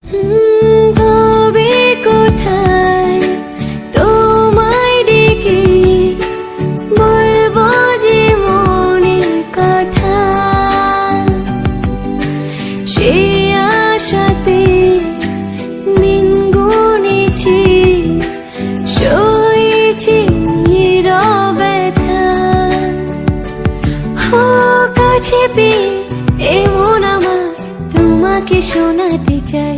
তবে কোথায় তোমায় ডেকে বলবো যে মনের কথা, সে আশাতে দিন গুনেছি, সয়েছি নীরব ব্যথা। ও কাছে পেয়ে এমন আমার তোমাকে শোনাতে চাই,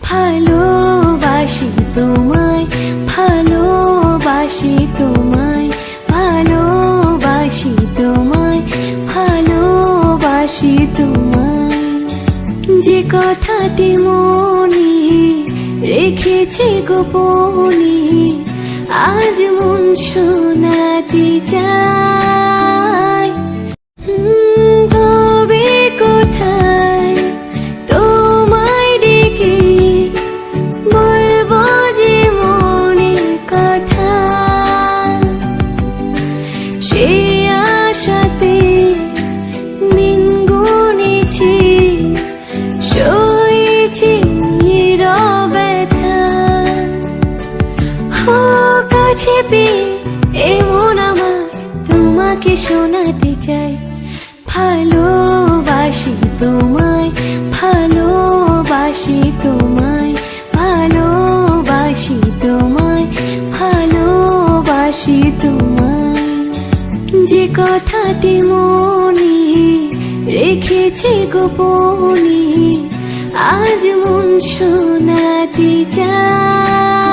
ভালোবাসি তোমায়, ভালোবাসি তোমায়, ভালোবাসি তোমায়, ভালোবাসি তোমায়। যে কথাটি মনে রেখেছি গোপনে, আজ মন শোনাতে চাই। তবে কোথায় তোমায় ডেকে বলবো যে মনের কথা, সে আশাতে দিন গুনেছি, সয়েছি নীরব ব্যথা। ও কাছে পেয়ে এমন আমার তোমাকে শোনাতে চাই, ভালোবাসি তোমায়, ভালোবাসি তোমায়, ভালোবাসি তোমায়, ভালোবাসি তোমায়। যে কথাটি মনে রেখেছি গোপনে, আজ মন শোনাতে চাই।